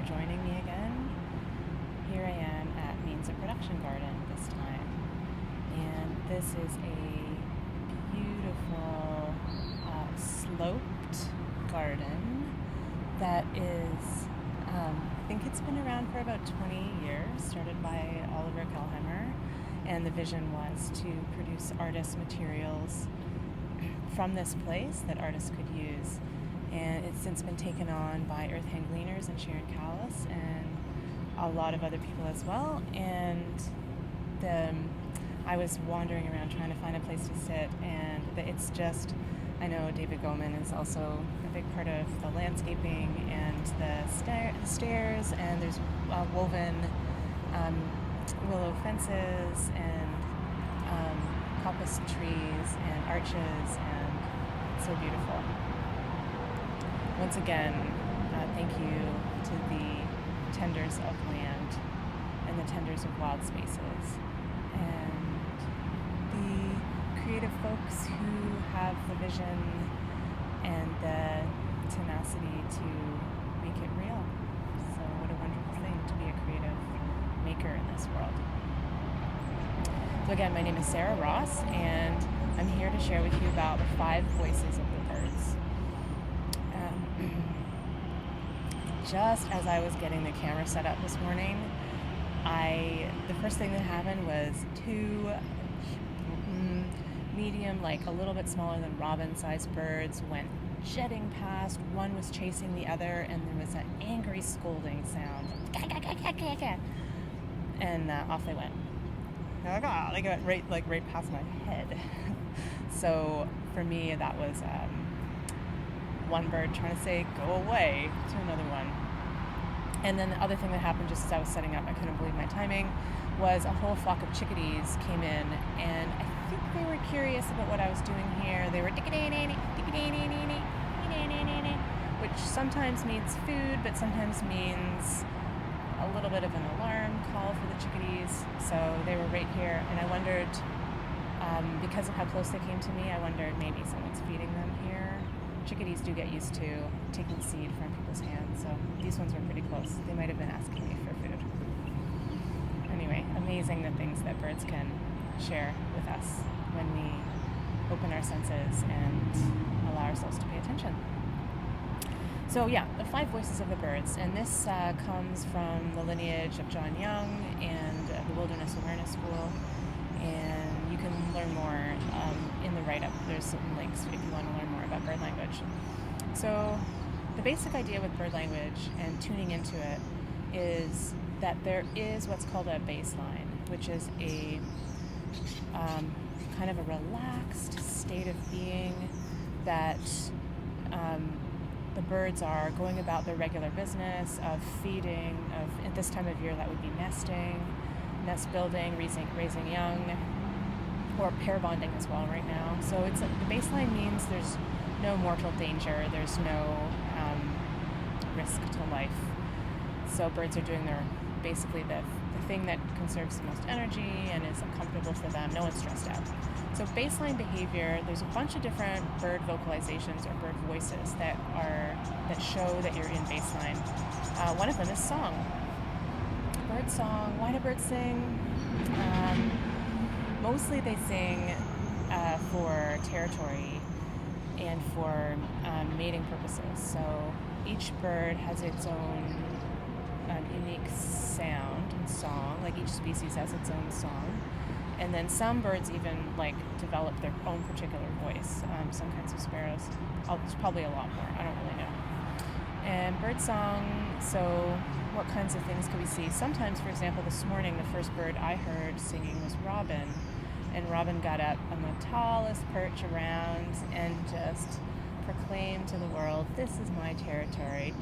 joining me again. Here I am at Means of Production Garden this time, and this is a beautiful sloped garden that is, I think it's been around for about 20 years, started by Oliver Kelheimer, and the vision was to produce artist materials from this place that artists could use. And it's since been taken on by Earth Hang Gleaners and Sharon Callis and a lot of other people as well. And I was wandering around trying to find a place to sit, and it's just, I know David Goman is also a big part of the landscaping and the stairs, and there's woven willow fences and coppice trees and arches, and so beautiful. Once again, thank you to the tenders of land and the tenders of wild spaces and the creative folks who have the vision and the tenacity to make it real. So what a wonderful thing to be a creative maker in this world. So again, my name is Sarah Ross, and I'm here to share with you about the 5 voices of the birds. Just as I was getting the camera set up this morning, the first thing that happened was 2 medium, like a little bit smaller than robin-sized birds went jetting past. One was chasing the other, and there was an angry scolding sound. And off they went. They got right past my head. So for me, that was one bird trying to say go away to another one. And then the other thing that happened just as I was setting up, I couldn't believe my timing, was a whole flock of chickadees came in, and I think they were curious about what I was doing here. They were which sometimes means food, but sometimes means a little bit of an alarm call for the chickadees. So they were right here, and I wondered, because of how close they came to me, I wondered maybe someone's feeding them here. Chickadees do get used to taking seed from people's hands, so these ones were pretty close. They might have been asking me for food. Anyway, amazing the things that birds can share with us when we open our senses and allow ourselves to pay attention. So yeah, the 5 voices of the birds, and this comes from the lineage of John Young and the Wilderness Awareness School, and you can learn more in the write-up. There's some links if you want to learn more about bird language. So the basic idea with bird language and tuning into it is that there is what's called a baseline, which is a kind of a relaxed state of being that the birds are going about their regular business of feeding, of at this time of year that would be nesting, nest building, raising young, or pair bonding as well right now. So it's the baseline means there's no mortal danger, there's no risk to life. So birds are doing basically the thing that conserves the most energy and is comfortable for them. No one's stressed out. So baseline behavior, there's a bunch of different bird vocalizations or bird voices that show that you're in baseline. One of them is song. Bird song. Why do birds sing? Mostly they sing for territory and for mating purposes. So each bird has its own unique sound and song, like each species has its own song. And then some birds even develop their own particular voice. Some kinds of sparrows. There's probably a lot more. I don't really know. And bird song, so what kinds of things could we see? Sometimes, for example, this morning, the first bird I heard singing was robin. And robin got up on the tallest perch around and just proclaimed to the world, "This is my territory."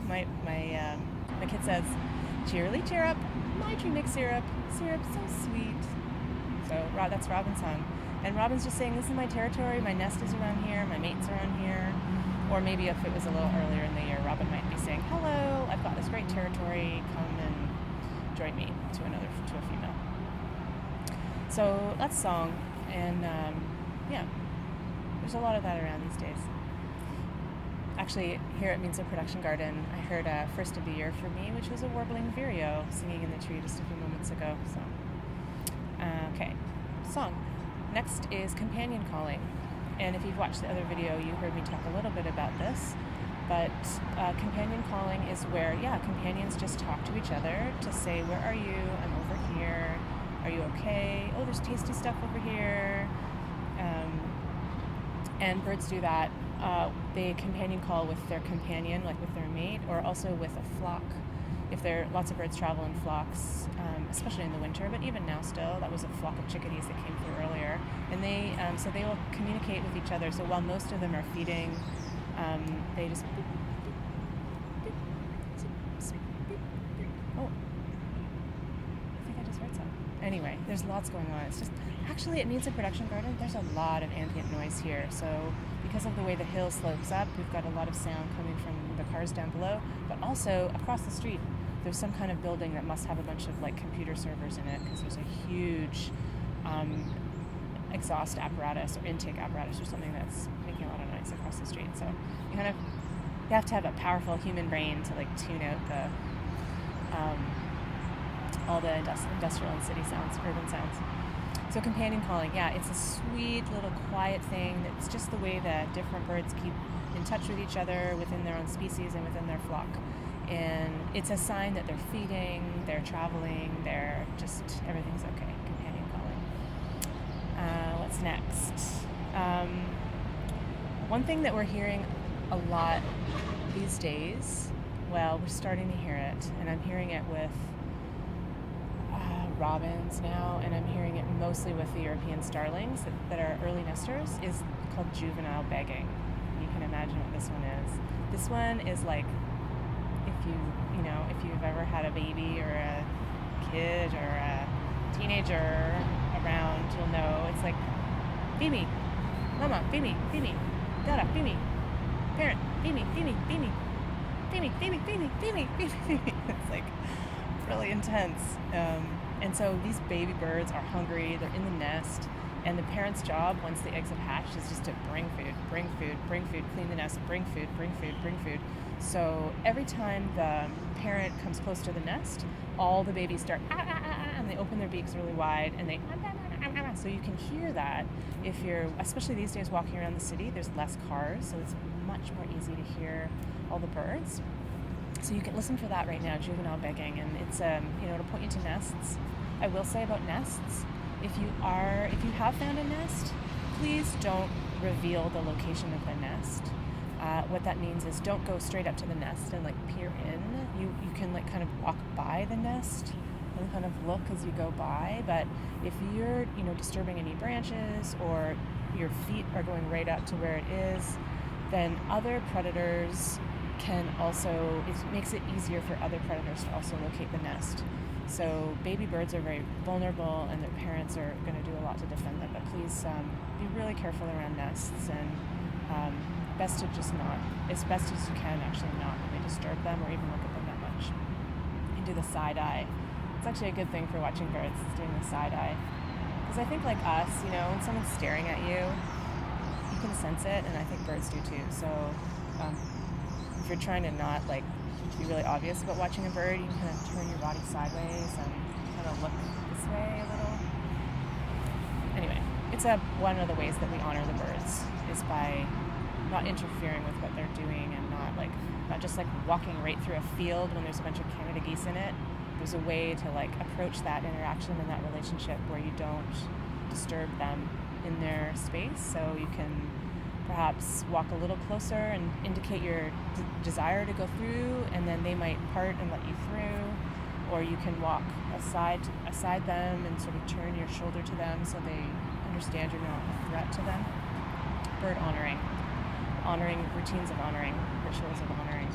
My kid says, "Cheerily cheer up, my tree makes syrup, syrup so sweet." So that's Robin's song. And Robin's just saying, "This is my territory, my nest is around here, my mates are on here." Or maybe if it was a little earlier in the year, Robin might be saying, "Hello, I've got this great territory, come and join me," to a female. So that's song, and yeah, there's a lot of that around these days. actually, here at Means of Production Garden, I heard First of the Year for me, which was a warbling vireo singing in the tree just a few moments ago. So, okay, song. Next is companion calling. And if you've watched the other video, you heard me talk a little bit about this. But companion calling is where, companions just talk to each other to say, where are you? I'm over here. Are you okay? Oh, there's tasty stuff over here. And birds do that. They companion call with their companion, like with their mate, or also with a flock. If lots of birds travel in flocks, especially in the winter, but even now still, that was a flock of chickadees that came through earlier. And so they will communicate with each other. So while most of them are feeding, they just beep, beep, beep, beep, beep. Oh, I think I just heard some. Anyway, there's lots going on. It's just, actually, it means a production garden. There's a lot of ambient noise here. So because of the way the hill slopes up, we've got a lot of sound coming from the cars down below, but also across the street, there's some kind of building that must have a bunch of like computer servers in it, because there's a huge exhaust apparatus or intake apparatus or something that's making a lot of noise across the street. So you have to have a powerful human brain to like tune out all the industrial and city sounds, urban sounds. So companion calling, it's a sweet little quiet thing. It's just the way that different birds keep in touch with each other within their own species and within their flock. And it's a sign that they're feeding, they're traveling, they're just, everything's okay. Companion calling. What's next? One thing that we're hearing a lot these days, we're starting to hear it, and I'm hearing it with robins now, and I'm hearing it mostly with the European starlings that are early nesters, is called juvenile begging. And you can imagine what this one is. This one is like, if you've ever had a baby or a kid or a teenager around, you'll know it's like, feed me, mama, feed me, dada, feed me, parent, feed me, feed me, feed me, feed me, feed me, feed me, feed me, feed me, feed me. It's like really intense. And so these baby birds are hungry, they're in the nest, and the parent's job, once the eggs have hatched, is just to bring food, clean the nest, bring food. So every time the parent comes close to the nest, all the babies start, and they open their beaks really wide, and they, so you can hear that if you're, especially these days walking around the city, there's less cars, so it's much more easy to hear all the birds. So you can listen for that right now, juvenile begging, and it's to point you to nests. I will say about nests, if you have found a nest, please don't reveal the location of the nest. What that means is don't go straight up to the nest and like peer in. You can like kind of walk by the nest and kind of look as you go by. But if you're disturbing any branches or your feet are going right up to where it is, then other predators can also, it makes it easier for other predators to also locate the nest. So baby birds are very vulnerable, and their parents are going to do a lot to defend them. But please be really careful around nests, and best to just not, as best as you can, actually not really disturb them or even look at them that much. And do the side eye. It's actually a good thing for watching birds, is doing the side eye. Because I think like us, when someone's staring at you, you can sense it, and I think birds do too. So if you're trying to not like be really obvious about watching a bird, you can kind of turn your body sideways and kind of look this way a little. Anyway, it's one of the ways that we honor the birds is by not interfering with what they're doing, and not just like walking right through a field when there's a bunch of Canada geese in it. There's a way to like approach that interaction and that relationship where you don't disturb them in their space, so you can perhaps walk a little closer and indicate your desire to go through, and then they might part and let you through, or you can walk aside them and sort of turn your shoulder to them so they understand you're not a threat to them. Bird honoring routines of honoring, rituals of honoring.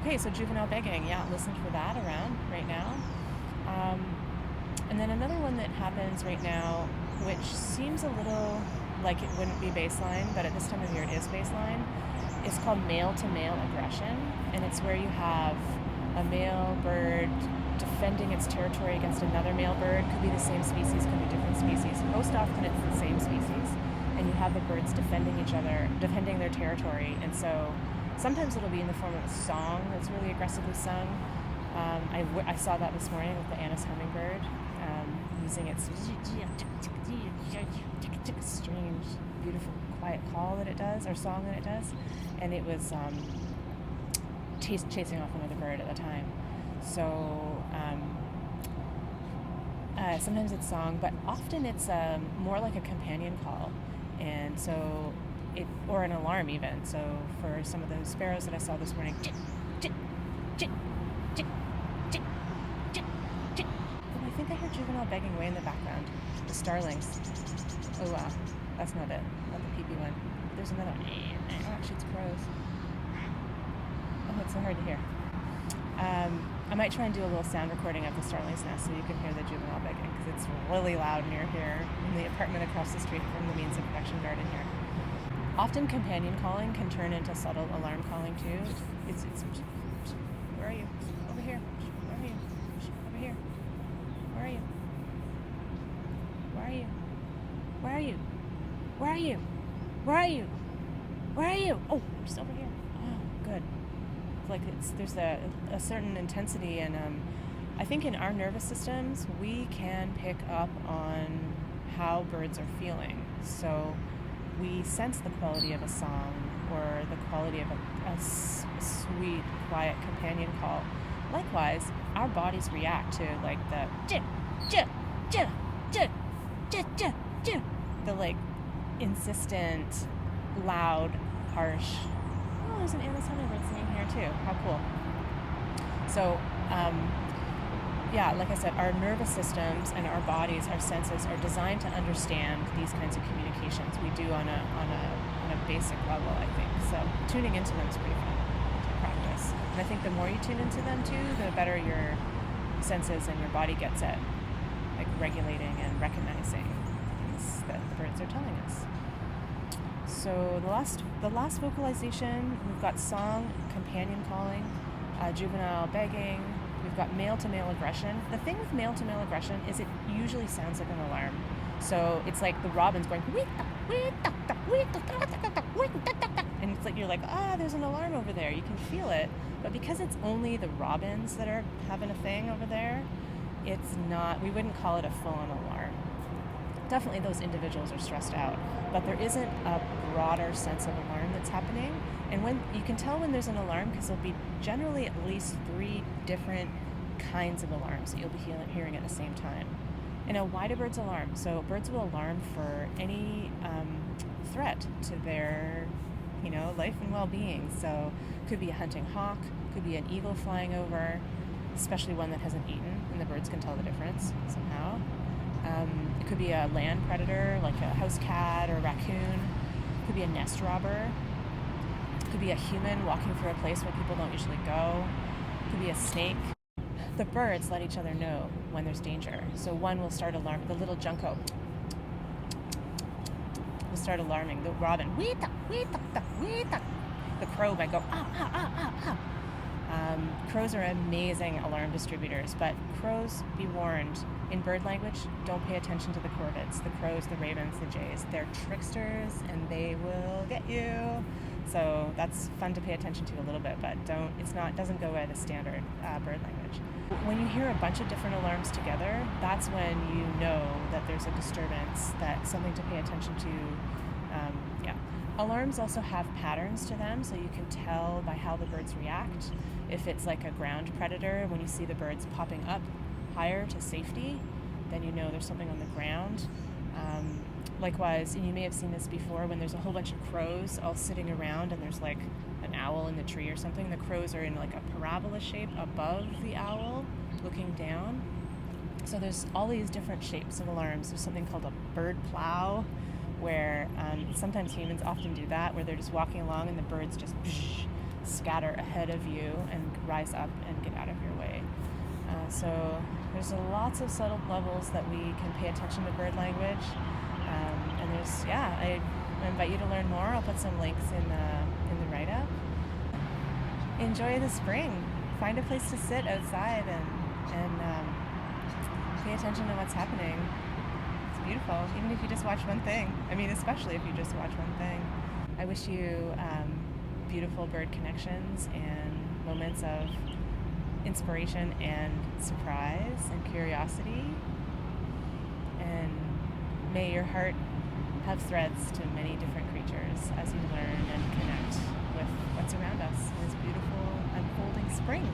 Okay, so juvenile begging, listen for that around right now. And then another one that happens right now, which seems a little like it wouldn't be baseline, but at this time of year it is baseline, is called male-to-male aggression. And it's where you have a male bird defending its territory against another male bird. Could be the same species, could be different species. Most often it's the same species. and you have the birds defending each other, defending their territory. And so sometimes it'll be in the form of a song that's really aggressively sung. I saw that this morning with the Anna's hummingbird, using its strange, beautiful, quiet call that it does, or song that it does, and it was chasing off another bird at the time. So sometimes it's song, but often it's more like a companion call, and so or an alarm even. So for some of those sparrows that I saw this morning, I think I heard juvenile begging way in the background. The starlings. Oh wow, that's not it. Not the peepee one. There's another one. Oh, actually it's crows. Oh, it's so hard to hear. I might try and do a little sound recording of the starlings nest so you can hear the juvenile begging, because it's really loud near here in the apartment across the street from the means of production garden here. Often companion calling can turn into subtle alarm calling too. It's where are you? Over here. Where are you? Over here. Where are you? Where are you? Where are you? Where are you? Where are you? Where are you? Oh, just over here. Oh, good. Like there's a certain intensity, and I think in our nervous systems we can pick up on how birds are feeling. So we sense the quality of a song or the quality of a sweet, quiet companion call. Likewise, our bodies react to like the the like insistent, loud, harsh. Oh, there's an Anna's hummingbird singing here too. How cool. So, yeah, like I said, our nervous systems and our bodies, our senses are designed to understand these kinds of communications. We do on a basic level, I think. So tuning into them is pretty fun to practice. And I think the more you tune into them too, the better your senses and your body gets at like regulating and recognizing things that the birds are telling us. So the last vocalization, we've got song, companion calling, juvenile begging. We've got male-to-male aggression. The thing with male-to-male aggression is it usually sounds like an alarm. So it's like the robins going, and it's like you're like, there's an alarm over there. You can feel it. But because it's only the robins that are having a thing over there, it's not, we wouldn't call it a full-on alarm. Definitely those individuals are stressed out, but there isn't a broader sense of alarm that's happening. And when you can tell when there's an alarm, because there'll be generally at least 3 different kinds of alarms that you'll be hearing at the same time. And now, why do birds alarm? So birds will alarm for any threat to their, life and well-being. So it could be a hunting hawk, could be an eagle flying over, especially one that hasn't eaten, and the birds can tell the difference somehow. It could be a land predator, like a house cat or a raccoon. It could be a nest robber. It could be a human walking through a place where people don't usually go. It could be a snake. The birds let each other know when there's danger. So one will start alarming, the little junco will start alarming the robin. The crow might go, crows are amazing alarm distributors, but crows, be warned, in bird language, don't pay attention to the corvids, the crows, the ravens, the jays. They're tricksters and they will get you. So that's fun to pay attention to a little bit, but doesn't go by the standard bird language. When you hear a bunch of different alarms together, that's when you know that there's a disturbance, that's something to pay attention to. Alarms also have patterns to them, so you can tell by how the birds react. If it's like a ground predator, when you see the birds popping up higher to safety, then you know there's something on the ground. Likewise, and you may have seen this before, when there's a whole bunch of crows all sitting around and there's like an owl in the tree or something, the crows are in like a parabola shape above the owl, looking down. So there's all these different shapes of alarms. There's something called a bird plow, where sometimes humans often do that, where they're just walking along and the birds just scatter ahead of you and rise up and get out of your way. So there's lots of subtle levels that we can pay attention to bird language. And there's, I invite you to learn more. I'll put some links in the write-up. Enjoy the spring. Find a place to sit outside and pay attention to what's happening. It's beautiful, even if you just watch one thing. I mean, especially if you just watch one thing. I wish you beautiful bird connections and moments of inspiration and surprise and curiosity. And may your heart have threads to many different creatures as you learn and connect with what's around us in this beautiful unfolding spring.